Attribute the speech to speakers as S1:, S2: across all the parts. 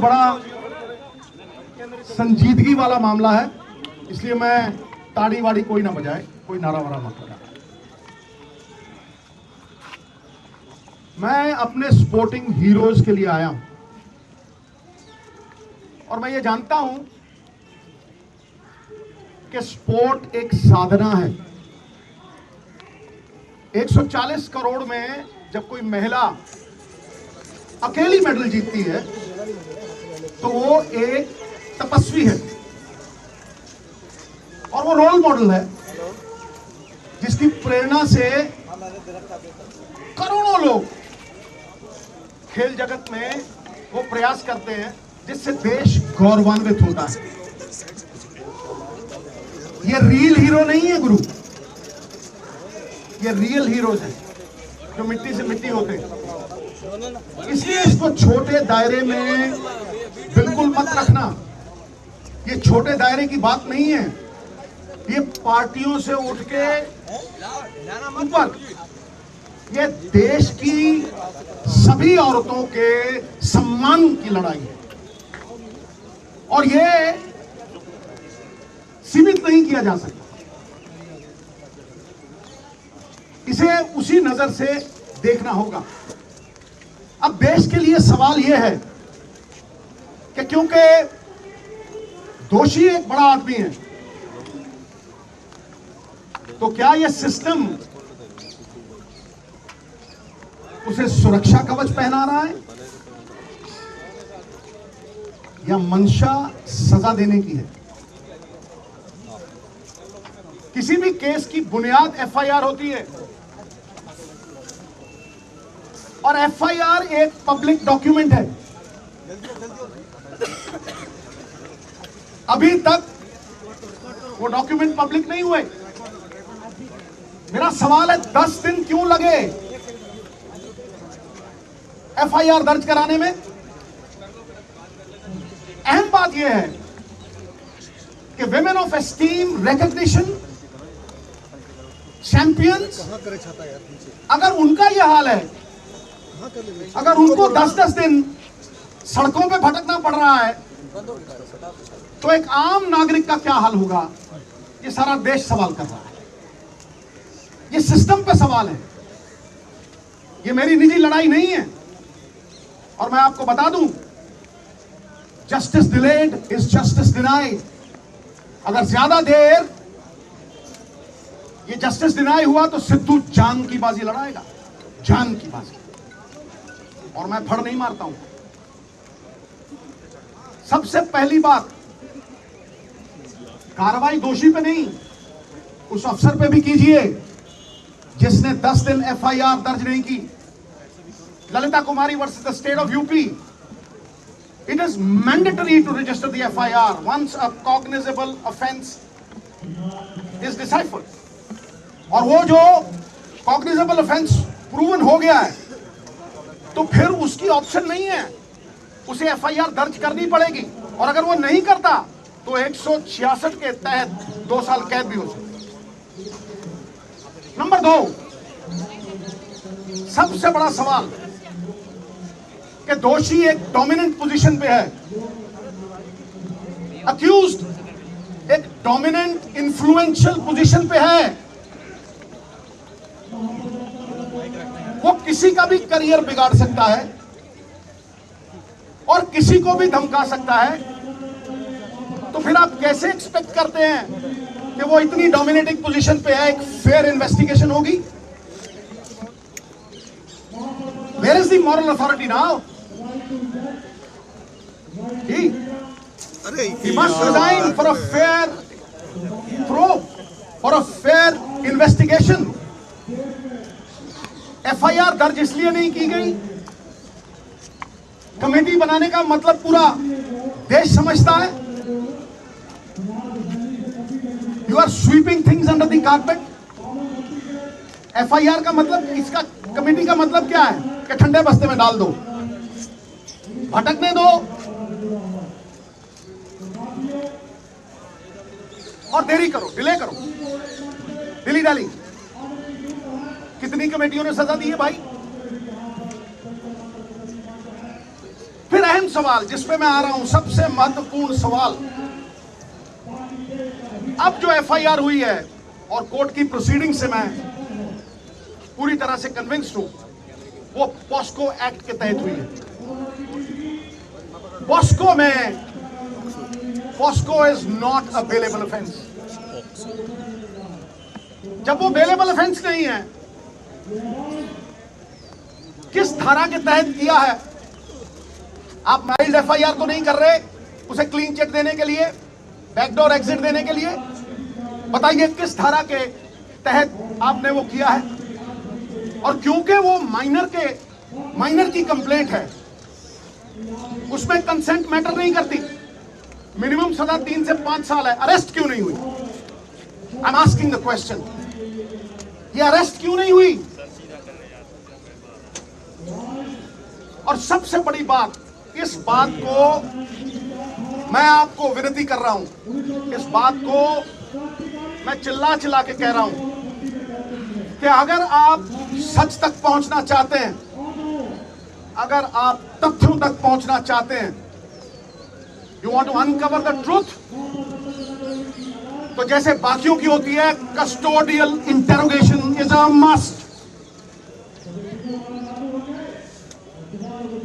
S1: बड़ा संजीदगी वाला मामला है, इसलिए मैं ताड़ी वाड़ी कोई ना बजाए, कोई नारा वारा मत बजाए। मैं अपने स्पोर्टिंग हीरोज के लिए आया हूं और मैं ये जानता हूं कि स्पोर्ट एक साधना है। 140 करोड़ में जब कोई महिला अकेली मेडल जीतती है तो वो एक तपस्वी है और वो रोल मॉडल है जिसकी प्रेरणा से करोड़ों लोग खेल जगत में वो प्रयास करते हैं जिससे देश गौरवान्वित होता है। ये रियल हीरो नहीं है गुरु, ये रियल हीरोज हैं जो मिट्टी से मिट्टी होते हैं। इसलिए इसको छोटे दायरे में बिल्कुल मत रखना। ये छोटे दायरे की बात नहीं है, ये पार्टियों से उठ के ऊपर ये देश की सभी औरतों के सम्मान की लड़ाई है और ये सीमित नहीं किया जा सकता। इसे उसी नजर से देखना होगा। अब देश के लिए सवाल यह है कि क्योंकि दोषी एक बड़ा आदमी है, तो क्या यह सिस्टम उसे सुरक्षा कवच पहना रहा है या मंशा सजा देने की है? किसी भी केस की बुनियाद एफआईआर होती है और एफआईआर एक पब्लिक डॉक्यूमेंट है। अभी तक वो डॉक्यूमेंट पब्लिक नहीं हुए। मेरा सवाल है 10 दिन क्यों लगे एफआईआर दर्ज कराने में? अहम बात यह है कि women of esteem, recognition, champions, अगर उनका यह हाल है, अगर उनको 10-10 दिन सड़कों पे भटकना पड़ रहा है, तो एक आम नागरिक का क्या हाल होगा? ये सारा देश सवाल कर रहा है। ये सिस्टम पे सवाल है, ये मेरी निजी लड़ाई नहीं है। और मैं आपको बता दूं, justice delayed is justice denied. अगर ज्यादा देर ये जस्टिस डिनाई हुआ तो सिद्धू जान की बाजी लड़ाएगा, जान की बाजी। और मैं फड़ नहीं मारता हूं। सबसे पहली बात, कार्रवाई दोषी पे नहीं, उस अफसर पे भी कीजिए जिसने 10 दिन एफआईआर दर्ज नहीं की। Lalita Kumari versus the state of UP, it is mandatory to register the FIR once a cognizable offence is deciphered. और वो जो कॉग्निजेबल ऑफेंस प्रूवन हो गया है तो फिर उसकी ऑप्शन नहीं है, उसे एफआईआर दर्ज करनी पड़ेगी। और अगर वो नहीं करता तो 166 के तहत 2 साल कैद भी हो सकती। नंबर 2, सबसे बड़ा सवाल कि दोषी एक डोमिनेंट पोजीशन पे है, अक्यूज्ड एक डोमिनेंट इन्फ्लुएंशियल पोजीशन पे है। वो किसी का भी करियर बिगाड़ सकता है और किसी को भी धमका सकता है। तो फिर आप कैसे एक्सपेक्ट करते हैं कि वो इतनी डोमिनेटिंग पोजीशन पे है, एक फेयर इन्वेस्टिगेशन होगी? Where is the moral authority now? He must resign for a fair probe, for a fair investigation. FIR दर्ज इसलिए नहीं की गई, कमेटी बनाने का मतलब पूरा देश समझता है। You are sweeping things under the carpet. FIR का मतलब, इसका कमेटी का मतलब क्या है कि ठंडे बस्ते में डाल दो, भटकने दो और देरी करो, डिले करो, दिल्ली डाली। कितनी कमेटियों ने सजा दी है भाई? फिर अहम सवाल जिस पे मैं आ रहा हूं, सबसे महत्वपूर्ण सवाल, अब जो एफआईआर हुई है और कोर्ट की प्रोसीडिंग से मैं पूरी तरह से कन्विंस्ड हूं, वो पॉस्को एक्ट के तहत हुई है। पॉस्को में, POCSO is not a bailable offence. जब वो बेलेबल ऑफेंस नहीं है, किस धारा के तहत किया है? आप माइल्ड एफआईआर तो नहीं कर रहे उसे क्लीन चिट देने के लिए, बैकडोर एग्जिट देने के लिए। बताइए किस धारा के तहत आपने वो किया है? और क्योंकि वो माइनर की कंप्लेंट है, उसमें कंसेंट मैटर नहीं करती। मिनिमम सजा 3 से 5 साल है। अरेस्ट क्यों नहीं हुई? I am asking the question, ये अरेस्ट क्यों नहीं हुई? और सबसे बड़ी बात, इस बात को मैं आपको विनती कर रहा हूं, इस बात को मैं चिल्ला चिल्ला के कह रहा हूं कि अगर आप सच तक पहुंचना चाहते हैं, अगर आप तथ्यों तक पहुंचना चाहते हैं, you want to uncover the truth, तो जैसे बाकियों की होती है, custodial interrogation is a must.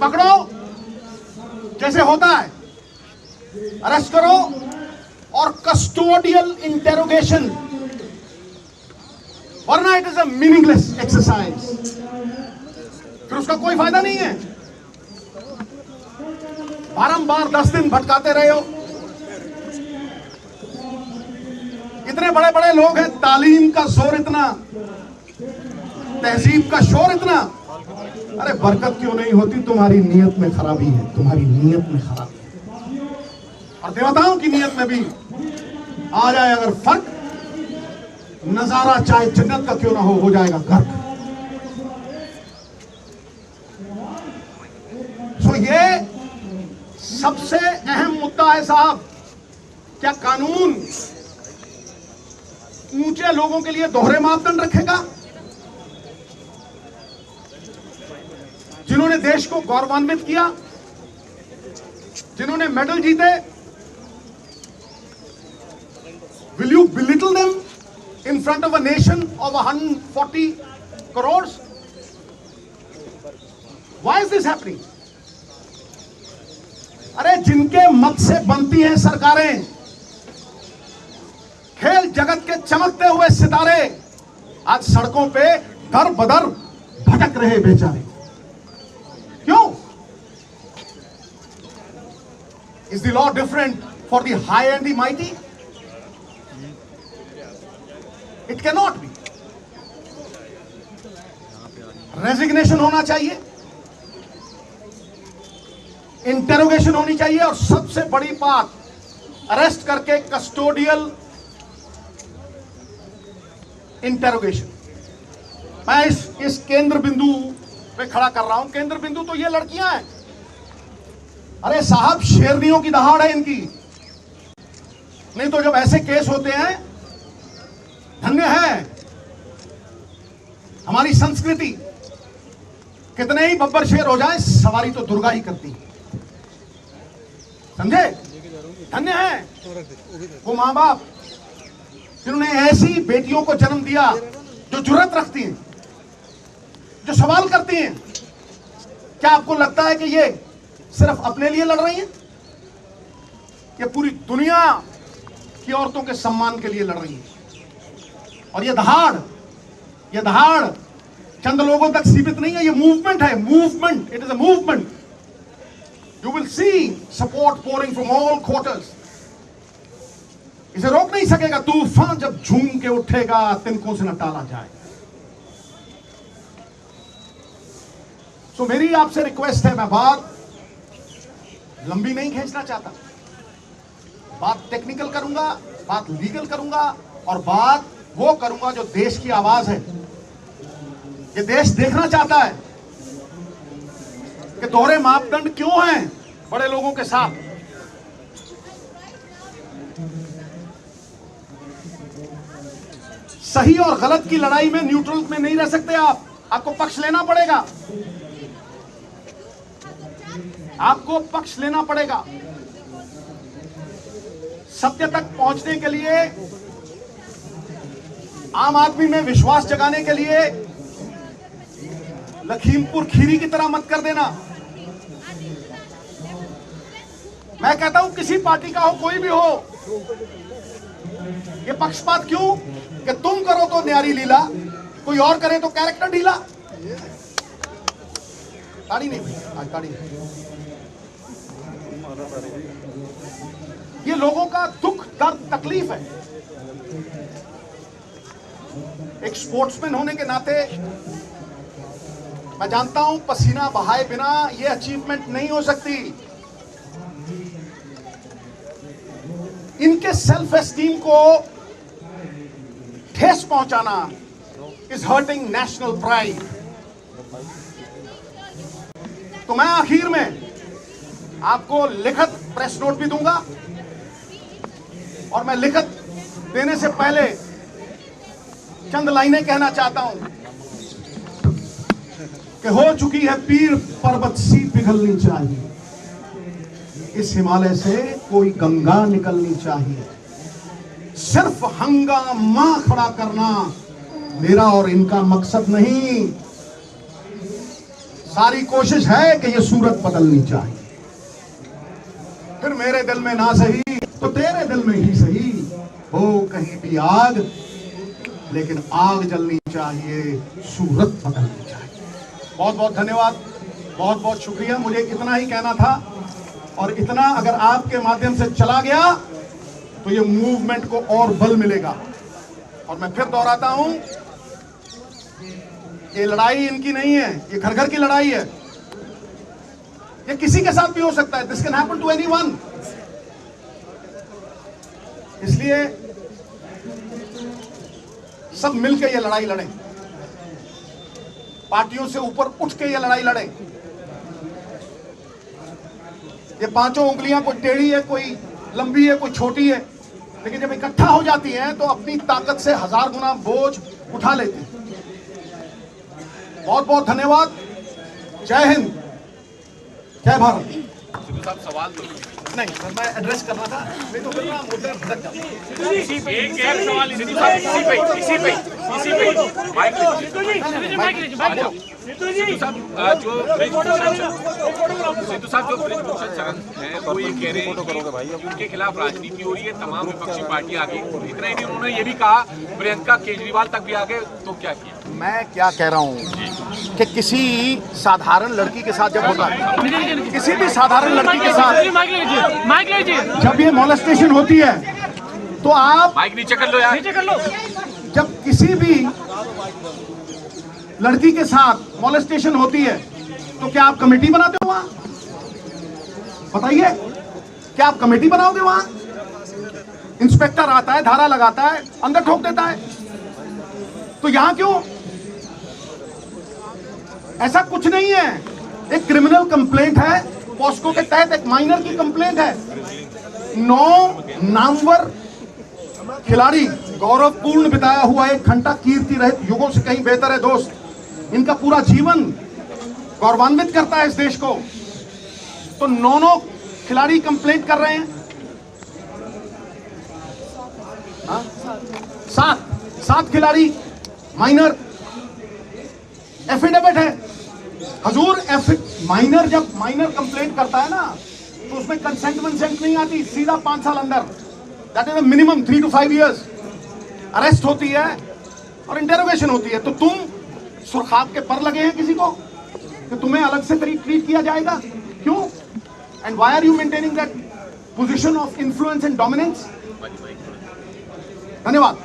S1: पकड़ो जैसे होता है, अरेस्ट करो और कस्टोडियल इंटेरोगेशन, वरना it is a meaningless exercise, फिर उसका कोई फायदा नहीं है। बारंबार 10 दिन भटकाते रहे हो। इतने बड़े बड़े लोग हैं, तालीम का जोर इतना, तहजीब का शोर इतना, अरे बरकत क्यों नहीं होती? तुम्हारी नीयत में खराबी है, तुम्हारी नीयत में खराबी है। और देवताओं की नीयत में भी आ जाए अगर फर्क, नजारा चाहे जन्नत का क्यों ना हो जाएगा गर्क। सो ये सबसे अहम मुद्दा है साहब। क्या कानून ऊंचे लोगों के लिए दोहरे मापदंड रखेगा? जिन्होंने देश को गौरवान्वित किया, जिन्होंने मेडल जीते, will you belittle them in front of a nation of 140 crore? Why is this happening? अरे जिनके मत से बनती हैं सरकारें, खेल जगत के चमकते हुए सितारे, आज सड़कों पे दर बदर भटक रहे बेचारे। क्यों? Is the law different for the high and the mighty? It can not be. Resignation होना चाहिए, इंटेरोगेशन होनी चाहिए, और सबसे बड़ी बात, अरेस्ट करके कस्टोडियल इंटेरोगेशन। मैं इस केंद्र बिंदु पे खड़ा कर रहा हूं। केंद्र बिंदु तो ये लड़कियां हैं। अरे साहब, शेरनियों की दहाड़ है इनकी। नहीं तो जब ऐसे केस होते हैं, धन्य है हमारी संस्कृति, कितने ही बब्बर शेर हो जाए, सवारी तो दुर्गा ही करती है। समझे? धन्य है वो मां बाप जिन्होंने ऐसी बेटियों को जन्म दिया जो जुर्रत रखती हैं, जो सवाल करती हैं। क्या आपको लगता है कि ये सिर्फ अपने लिए लड़ रही हैं? ये पूरी दुनिया की औरतों के सम्मान के लिए लड़ रही हैं। और ये दहाड़ चंद लोगों तक सीमित नहीं है, ये मूवमेंट है। Movement, it is a movement. You will see support pouring from all quarters. इसे रोक नहीं सकेगा तूफान, जब झूम के उठेगा तिनकों से न टाला जाए। सो मेरी आपसे रिक्वेस्ट है, मैं बात लंबी नहीं खींचना चाहता, बात टेक्निकल करूंगा, बात लीगल करूंगा, और बात वो करूंगा जो देश की आवाज है। ये देश देखना चाहता है कि दोहरे मापदंड क्यों हैं बड़े लोगों के साथ। सही और गलत की लड़ाई में न्यूट्रल में नहीं रह सकते आप, आपको पक्ष लेना पड़ेगा। आपको पक्ष लेना पड़ेगा। सत्य तक पहुंचने के लिए, आम आदमी में विश्वास जगाने के लिए लखीमपुर खीरी की तरह मत कर देना। मैं कहता हूं किसी पार्टी का हो, कोई भी हो, ये पक्षपात क्यों कि तुम करो तो न्यारी लीला, कोई और करे तो कैरेक्टर ढीला। ताड़ी नहीं भाई, आज ताड़ी नहीं। ये लोगों का दुख, दर्द, तकलीफ है। एक स्पोर्ट्समैन होने के नाते मैं जानता हूं पसीना बहाए बिना ये अचीवमेंट नहीं हो सकती। इनके सेल्फ एस्टीम को ठेस पहुंचाना इज हर्टिंग नेशनल प्राइड। तो मैं आखिर में आपको लिखित प्रेस नोट भी दूंगा, और मैं लिखित देने से पहले चंद लाइनें कहना चाहता हूं कि हो चुकी है पीर पर्वत सी पिघलनी चाहिए, इस हिमालय से कोई गंगा निकलनी चाहिए। सिर्फ हंगामा खड़ा करना मेरा और इनका मकसद नहीं, सारी कोशिश है कि यह सूरत बदलनी चाहिए। फिर मेरे दिल में ना सही तो तेरे दिल में ही सही, हो कहीं भी आग, लेकिन आग जलनी चाहिए, सूरत बदलनी चाहिए। बहुत बहुत धन्यवाद, बहुत बहुत शुक्रिया। मुझे इतना ही कहना था, और इतना अगर आपके माध्यम से चला गया तो ये मूवमेंट को और बल मिलेगा। और मैं फिर दोहराता हूं, ये लड़ाई इनकी नहीं है, ये घर घर की लड़ाई है। ये किसी के साथ भी हो सकता है, this can happen to anyone. इसलिए सब मिलकर ये लड़ाई लड़ें, पार्टियों से ऊपर उठ के ये लड़ाई लड़ें। ये पांचों उंगलियां कोई टेढ़ी है, कोई लंबी है, कोई छोटी है, लेकिन जब इकट्ठा हो जाती हैं तो अपनी ताकत से 1000 गुना बोझ उठा लेती हैं। बहुत बहुत धन्यवाद। जय हिंद, जय भारत।
S2: साहब सवाल तो
S1: नहीं सर, मैं एड्रेस करना था, नहीं तो फिर मैं मुद्दे भटक जाता।
S2: एक सवाल इसी पे माइक सिद्धू साहब जो ब्रिजभूषण शरण है वो ये कह रहे हैं कि उनके खिलाफ राजनीति हो रही है, तमाम विपक्षी पार्टी आगे। इतना ही नहीं, उन्होंने ये भी कहा प्रियंका केजरीवाल तक भी आगे, तो क्या किया?
S1: मैं क्या कह रहा हूँ कि किसी साधारण लड़की के साथ जब होता है, किसी भी साधारण लड़की के साथ जब ये मोलेस्टेशन होती है, तो आप
S2: माइक नीचे कर लो यार, नीचे कर लो।
S1: जब किसी भी लड़की के साथ मोलेस्टेशन होती है तो क्या आप कमेटी बनाते हो वहां? बताइए, क्या आप कमेटी बनाओगे वहां? इंस्पेक्टर आता है, धारा लगाता है, अंदर ठोक देता है। तो यहां क्यों? ऐसा कुछ नहीं है। एक क्रिमिनल कंप्लेंट है, पॉस्को के तहत एक माइनर की कंप्लेंट है। 9 नामवर खिलाड़ी, गौरवपूर्ण बिताया हुआ एक घंटा, कीर्ति रहित युगों से कहीं बेहतर है दोस्त। इनका पूरा जीवन गौरवान्वित करता है इस देश को। तो 9 खिलाड़ी कंप्लेंट कर रहे हैं, 7 खिलाड़ी माइनर। एफिडेविट है हजूर, माइनर जब माइनर कंप्लेंट करता है ना, तो उसमें कंसेंट नहीं आती, सीधा 5 साल अंदर, that is minimum 3 to 5 years। Arrest होती है और इंटेरोगेशन होती है। तो तुम सुरखाब के पर लगे हैं किसी को कि तुम्हें अलग से ट्रीट किया जाएगा? क्यों? And why are you maintaining that position of influence and dominance? धन्यवाद।